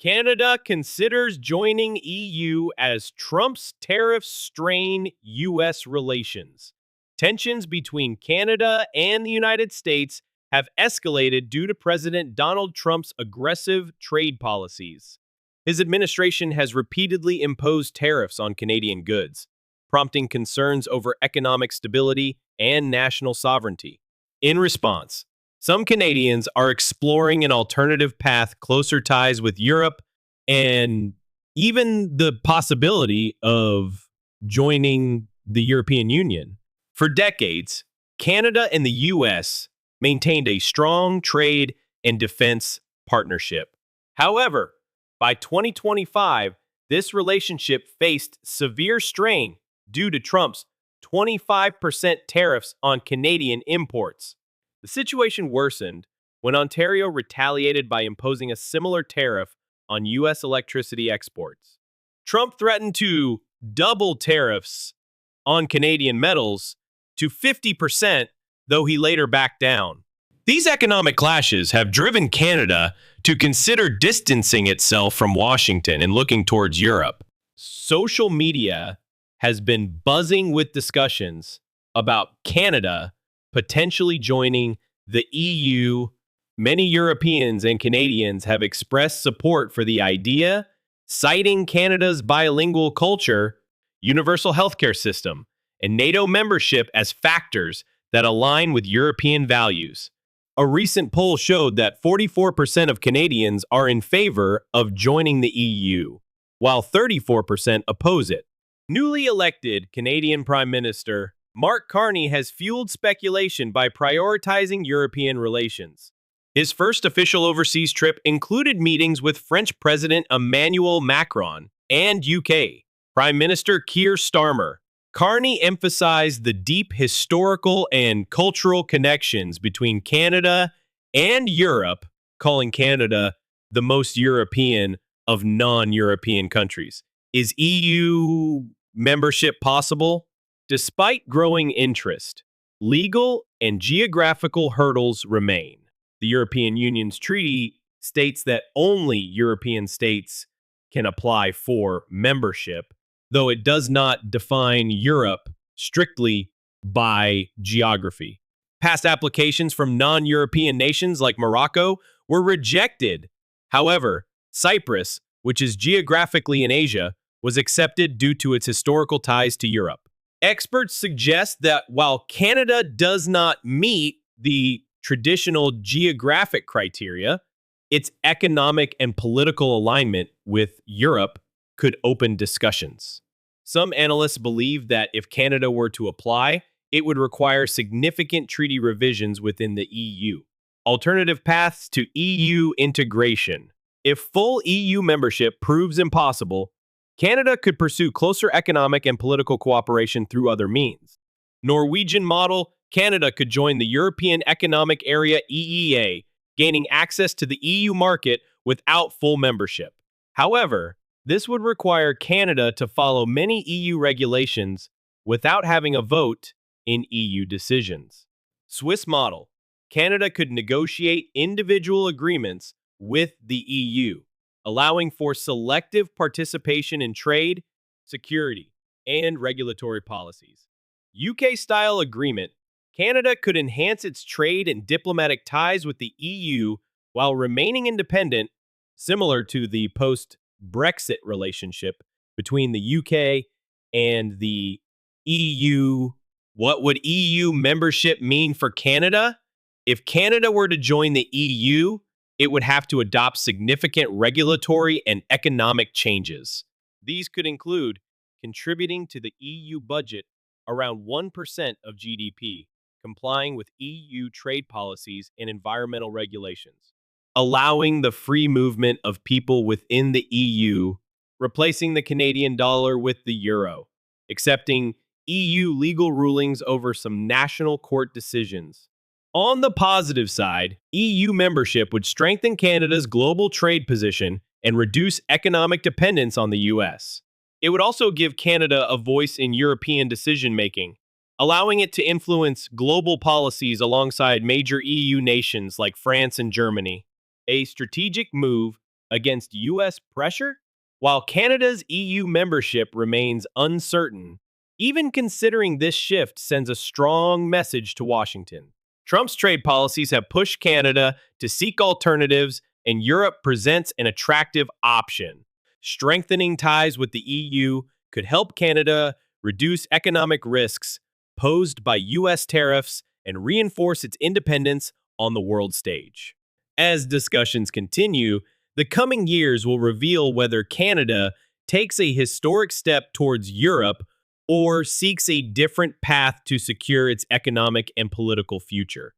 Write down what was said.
Canada considers joining EU as Trump's tariffs strain U.S. relations. Tensions between Canada and the United States have escalated due to President Donald Trump's aggressive trade policies. His administration has repeatedly imposed tariffs on Canadian goods, prompting concerns over economic stability and national sovereignty. In response, some Canadians are exploring an alternative path, closer ties with Europe, and even the possibility of joining the European Union. For decades, Canada and the U.S. maintained a strong trade and defense partnership. However, by 2025, this relationship faced severe strain due to Trump's 25% tariffs on Canadian imports. The situation worsened when Ontario retaliated by imposing a similar tariff on U.S. electricity exports. Trump threatened to double tariffs on Canadian metals to 50%, though he later backed down. These economic clashes have driven Canada to consider distancing itself from Washington and looking towards Europe. Social media has been buzzing with discussions about Canada potentially joining the EU. Many Europeans and Canadians have expressed support for the idea, citing Canada's bilingual culture, universal healthcare system, and NATO membership as factors that align with European values. A recent poll showed that 44% of Canadians are in favor of joining the EU, while 34% oppose it. Newly elected Canadian Prime Minister Mark Carney has fueled speculation by prioritizing European relations. His first official overseas trip included meetings with French President Emmanuel Macron and UK Prime Minister Keir Starmer. Carney emphasized the deep historical and cultural connections between Canada and Europe, calling Canada the most European of non-European countries. Is EU membership possible? Despite growing interest, legal and geographical hurdles remain. The European Union's treaty states that only European states can apply for membership, though it does not define Europe strictly by geography. Past applications from non-European nations like Morocco were rejected. However, Cyprus, which is geographically in Asia, was accepted due to its historical ties to Europe. Experts suggest that while Canada does not meet the traditional geographic criteria, its economic and political alignment with Europe could open discussions. Some analysts believe that if Canada were to apply, it would require significant treaty revisions within the EU. Alternative paths to EU integration. If full EU membership proves impossible, Canada could pursue closer economic and political cooperation through other means. Norwegian model, Canada could join the European Economic Area EEA, gaining access to the EU market without full membership. However, this would require Canada to follow many EU regulations without having a vote in EU decisions. Swiss model, Canada could negotiate individual agreements with the EU, allowing for selective participation in trade, security, and regulatory policies. UK-style agreement, Canada could enhance its trade and diplomatic ties with the EU while remaining independent, similar to the post-Brexit relationship between the UK and the EU. What would EU membership mean for Canada? If Canada were to join the EU, it would have to adopt significant regulatory and economic changes. These could include contributing to the EU budget around 1% of GDP, complying with EU trade policies and environmental regulations, allowing the free movement of people within the EU, replacing the Canadian dollar with the euro, accepting EU legal rulings over some national court decisions. On the positive side, EU membership would strengthen Canada's global trade position and reduce economic dependence on the US. It would also give Canada a voice in European decision-making, allowing it to influence global policies alongside major EU nations like France and Germany. A strategic move, against U.S. pressure? While Canada's EU membership remains uncertain, even considering this shift sends a strong message to Washington. Trump's trade policies have pushed Canada to seek alternatives, and Europe presents an attractive option. Strengthening ties with the EU could help Canada reduce economic risks posed by U.S. tariffs and reinforce its independence on the world stage. As discussions continue, the coming years will reveal whether Canada takes a historic step towards Europe or seeks a different path to secure its economic and political future.